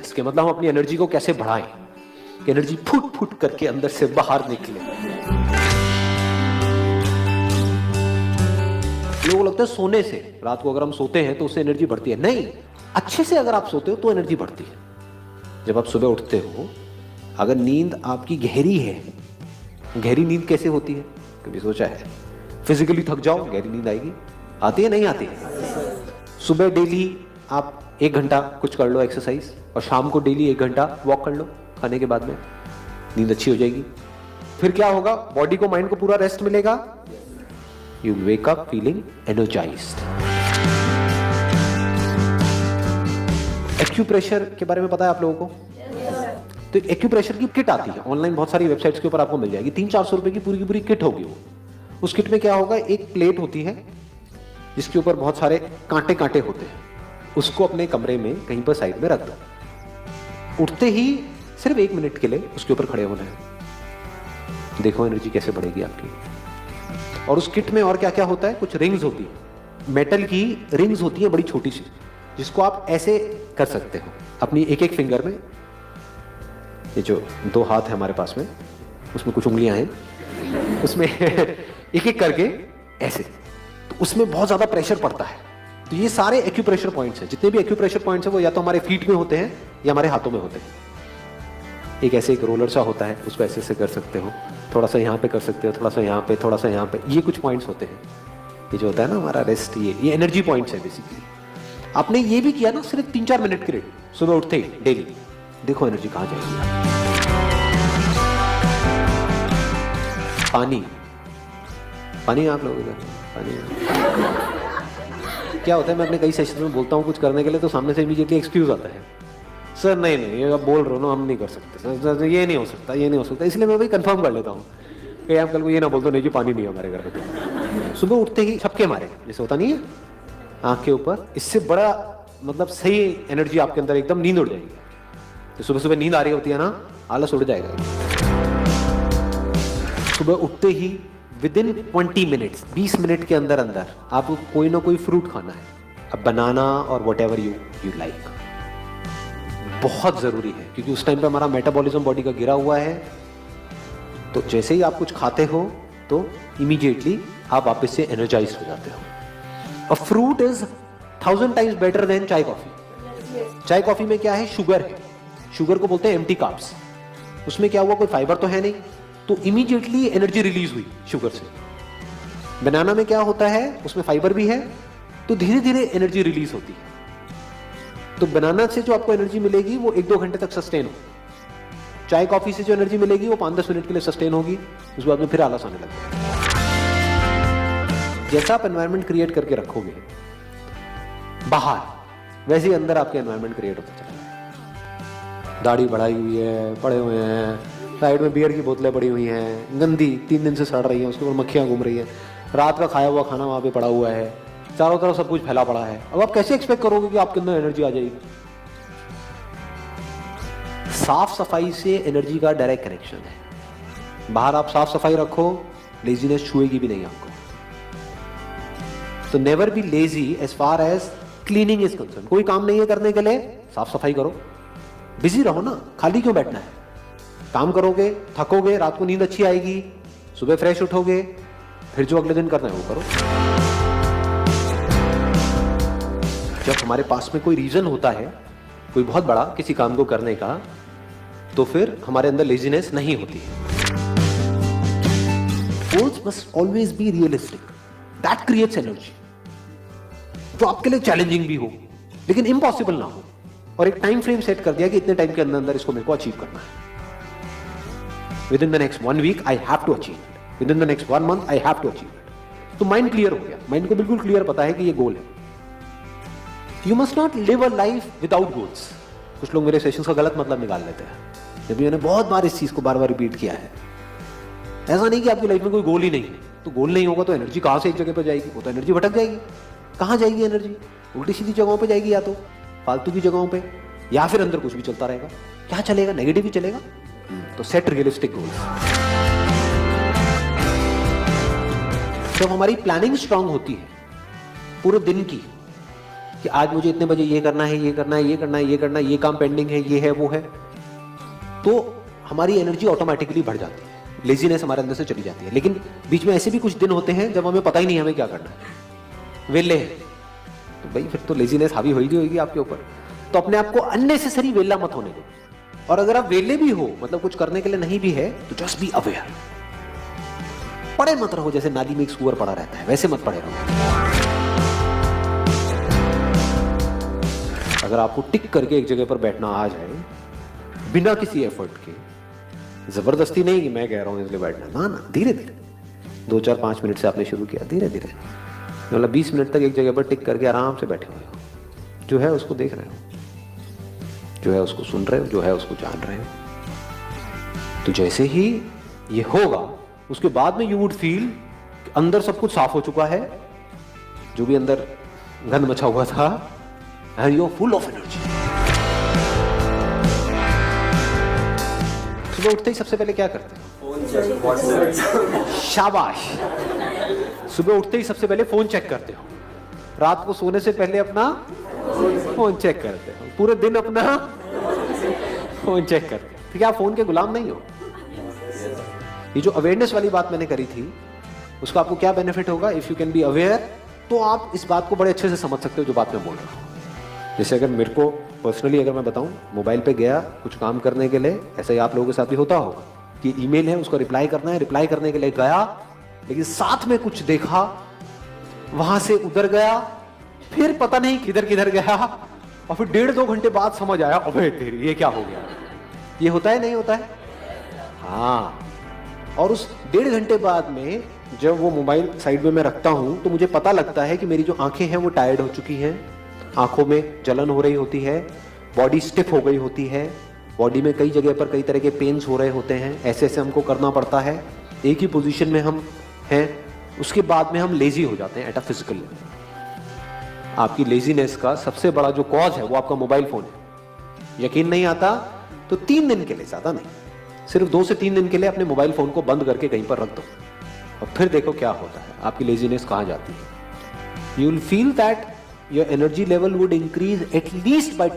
Minutes के, मतलब हम अपनी एनर्जी को कैसे बढ़ाएं कि एनर्जी फुट फुट करके अंदर से बाहर निकले। लोगों को लगता है सोने से, रात को अगर हम सोते हैं तो उससे एनर्जी बढ़ती है। नहीं, अच्छे से अगर आप सोते हो तो एनर्जी बढ़ती है। जब आप सुबह उठते हो, अगर नींद आपकी गहरी है, गहरी नींद कैसे होती है कभी सोचा है? फिजिकली थक जाओ, गहरी नींद आएगी, आती है नहीं आती है? सुबह डेली आप 1 घंटा कुछ कर लो एक्सरसाइज, और शाम को डेली 1 घंटा वॉक कर लो खाने के बाद में, नींद अच्छी हो जाएगी। फिर क्या होगा? बॉडी को, माइंड को पूरा रेस्ट मिलेगा। You wake up feeling energised. Acupressure के बारे में पता है आप लोगों को? तो एक्यूप्रेशर की किट आती है ऑनलाइन, बहुत सारी वेबसाइट्स के ऊपर आपको मिल जाएगी। 300-400 रुपए की पूरी की पूरी किट होगी वो। उस किट में क्या होगा? एक प्लेट होती है जिसके ऊपर बहुत सारे कांटे कांटे होते हैं। उसको अपने कमरे में कहीं पर साइड में रख दो। उठते ही सिर्फ 1 मिनट के लिए उसके ऊपर खड़े होना है। देखो एनर्जी कैसे बढ़ेगी आपकी। और उस किट में और क्या क्या होता है? कुछ रिंग्स होती है, मेटल की रिंग्स होती है बड़ी छोटी सी, जिसको आप ऐसे कर सकते हो अपनी एक फिंगर में। ये जो 2 हाथ है हमारे पास में, उसमें कुछ उंगलियां हैं, उसमें एक करके ऐसे, तो उसमें बहुत ज्यादा प्रेशर पड़ता है। तो ये सारे एक्यूप्रेशर पॉइंट्स हैं। जितने भी एक्यूप्रेशर पॉइंट्स हैं वो या तो हमारे फीट में होते हैं या हमारे हाथों में होते हैं। एक ऐसे एक रोलर सा होता है, उसको ऐसे ऐसे कर सकते हो, थोड़ा सा यहाँ पे कर सकते हो, थोड़ा सा यहाँ पे, थोड़ा सा यहाँ पे। ये कुछ पॉइंट्स होते हैं। ये जो होता है ना हमारा रेस्ट, ये एनर्जी पॉइंट्स है बेसिकली। आपने ये भी किया ना सिर्फ 3-4 मिनट के लिए सुबह उठते ही डेली, देखो एनर्जी कहाँ जाएगी। पानी आप लोगों का पानी क्या होता है? मैं अपने कई सेशन में बोलता हूँ कुछ करने के लिए, तो सामने से इमीडिएटली एक्सक्यूज आता है, सर नहीं ये आप बोल रहे हो ना, हम नहीं कर सकते सर, ये नहीं हो सकता, ये नहीं हो सकता। इसलिए मैं भाई कंफर्म कर लेता हूँ कि आप कल को ये ना बोल दो नहीं जी पानी नहीं है हमारे घर पे। सुबह उठते ही छपके मारे, जैसे होता नहीं है आँख के ऊपर, इससे बड़ा मतलब सही एनर्जी आपके अंदर, एकदम नींद उड़ जाएगी। तो सुबह सुबह नींद आ रही होती है ना, आलस उड़ जाएगा। सुबह उठते ही विदिन 20 मिनट्स, 20 मिनट के अंदर अंदर आपको कोई ना कोई फ्रूट खाना है, अब बनाना और वट एवर यू लाइक। बहुत जरूरी है क्योंकि उस टाइम पे हमारा मेटाबॉलिज्म बॉडी का गिरा हुआ है। तो जैसे ही आप कुछ खाते हो तो इमीडिएटली आप वापस से एनर्जाइज हो जाते हो। A fruit is 1000 times better than चाय कॉफी। चाय कॉफी में क्या है? शुगर है। शुगर को बोलते हैं एम्प्टी कार्ब्स। उसमें क्या हुआ? कोई फाइबर तो है नहीं, तो इमीडिएटली एनर्जी रिलीज हुई शुगर से। बनाना में क्या होता है? उसमें फाइबर भी है, तो धीरे धीरे एनर्जी रिलीज होती है। तो बनाना से जो आपको एनर्जी मिलेगी वो 1-2 घंटे तक सस्टेन हो। चाय कॉफी से जो एनर्जी मिलेगी वो 5-10 मिनट के लिए सस्टेन होगी, उसके बाद में फिर आलस आने लगेगा। जैसा आप एनवायरनमेंट क्रिएट करके रखोगे बाहर, वैसे ही अंदर आपके एनवायरनमेंट क्रिएट होता चला जाएगा। दाढ़ी बढ़ाई हुई है, पड़े हुए हैं, साइड में बियर की बोतलें पड़ी हुई हैं, गंदी 3 दिन से सड़ रही हैं, उसके ऊपर मक्खियां घूम रही हैं, रात का खाया हुआ खाना वहां पे पड़ा हुआ है, चारों तरफ सब कुछ फैला पड़ा है। अब आप कैसे एक्सपेक्ट करोगे कि आपके अंदर एनर्जी आ जाएगी? साफ सफाई से एनर्जी का डायरेक्ट कनेक्शन है। बाहर आप साफ सफाई रखो, लेजीनेस छुएगी भी नहीं आपको। तो never be lazy as far as cleaning is concern. कोई काम नहीं है करने के लिए, साफ सफाई करो, बिजी रहो ना, खाली क्यों बैठना है? काम करोगे, थकोगे, रात को नींद अच्छी आएगी, सुबह फ्रेश उठोगे, फिर जो अगले दिन करना है वो करो। जब हमारे पास में कोई रीजन होता है कोई बहुत बड़ा किसी काम को करने का, तो फिर हमारे अंदर लेजीनेस नहीं होती है। Goals must always be realistic, that creates energy. जो आपके लिए चैलेंजिंग भी हो लेकिन इम्पॉसिबल ना हो, और एक टाइम फ्रेम सेट कर दिया कि इतने टाइम के अंदर अंदर इसको मेरे को अचीव करना है। Within the next 1 week I have to achieve it. Within the next 1 month I have to achieve it. तो माइंड क्लियर हो गया, माइंड को बिल्कुल क्लियर पता है कि ये गोल है। You must not live a life without goals. कुछ लोग मेरे सेशंस का गलत मतलब निकाल लेते हैं, जबकि मैंने बहुत बार इस चीज को बार बार रिपीट किया है। ऐसा नहीं कि आपकी लाइफ में कोई गोल ही नहीं है, तो गोल नहीं होगा तो एनर्जी कहां से एक जगह पर जाएगी? वो तो एनर्जी भटक जाएगी। कहां जाएगी एनर्जी? उल्टी सीधी जगहों पे जाएगी, या तो फालतू की जगहों पे, या फिर अंदर कुछ भी चलता रहेगा। क्या चलेगा? नेगेटिव ही चलेगा। तो सेट रियलिस्टिक गोल्स। जब हमारी प्लानिंग स्ट्रांग होती है पूरे दिन की, कि आज मुझे इतने बजे ये करना है, ये करना है, ये करना है, ये करना है, ये काम पेंडिंग है, ये है, वो है, तो हमारी एनर्जी ऑटोमेटिकली बढ़ जाती है, लेजीनेस हमारे अंदर से चली जाती है। लेकिन बीच में ऐसे भी कुछ दिन होते हैं जब हमें पता ही नहीं हमें क्या करना है, वेले हैं, तो भाई फिर तो लेजीनेस हावी होगी आपके ऊपर। तो अपने आप को अननेसेसरी वेला मत होने दो। और अगर आप वेले भी हो, मतलब कुछ करने के लिए नहीं भी है, तो जस्ट बी अवेयर। पड़े मत रहो जैसे नाली में एक सुअर पड़ा रहता है, वैसे मत पड़े रहो। अगर आपको टिक करके एक जगह पर बैठना आ जाए बिना किसी एफर्ट के, जबरदस्ती नहीं कि मैं कह रहा हूं इसलिए बैठना, ना ना, धीरे धीरे 2 4 5 मिनट से आपने शुरू किया, धीरे धीरे मतलब 20 मिनट तक एक जगह पर टिक करके आराम से बैठे हुए हो, जो है उसको देख रहे हो, जो है उसको सुन रहे हो, जो है उसको जान रहे हो। तो जैसे ही ये होगा उसके बाद में यू वुड फील अंदर सब कुछ साफ हो चुका है, जो भी अंदर गंद मचा हुआ था, and you are full of energy. सुबह उठते ही सबसे पहले क्या करते हो? शाबाश। सुबह उठते ही सबसे पहले फोन चेक करते हो, रात को सोने से पहले अपना फोन चेक करते हो, पूरे दिन अपना फोन चेक करते हो। ठीक है, आप फोन के गुलाम नहीं हो। ये जो अवेयरनेस वाली बात मैंने करी थी, उसका आपको क्या बेनिफिट होगा? If you can be aware, तो आप इस बात को बड़े अच्छे से समझ सकते हो जो बात मैं बोल रहा हूँ। जैसे अगर मेरे को पर्सनली अगर मैं बताऊं, मोबाइल पे गया कुछ काम करने के लिए, ऐसा ही आप लोगों के साथ भी होता होगा कि ईमेल है उसको रिप्लाई करना है, रिप्लाई करने के लिए गया, लेकिन साथ में कुछ देखा, वहां से उधर गया, फिर पता नहीं किधर किधर गया, और फिर 1.5-2 घंटे बाद समझ आया अबे तेरी ये क्या हो गया। ये होता है नहीं होता है? हाँ। और उस 1.5 घंटे बाद में जब वो मोबाइल साइड में मैं रखता हूं, तो मुझे पता लगता है कि मेरी जो आंखें हैं वो टायर्ड हो चुकी हैं, आंखों में जलन हो रही होती है, बॉडी स्टिफ हो गई होती है, बॉडी में कई जगह पर कई तरह के पेन्स हो रहे होते हैं, ऐसे ऐसे हमको करना पड़ता है, एक ही पोजीशन में हम हैं। उसके बाद में हम लेजी हो जाते हैं एट अ फिजिकल लेवल। आपकी लेजीनेस का सबसे बड़ा जो कॉज है वो आपका मोबाइल फोन है। यकीन नहीं आता तो 3 दिन के लिए, ज्यादा नहीं, सिर्फ 2 से 3 दिन के लिए अपने मोबाइल फोन को बंद करके कहीं पर रख दो, और फिर देखो क्या होता है, आपकी लेजीनेस कहां जाती है। You will feel that your energy level would increase at least bye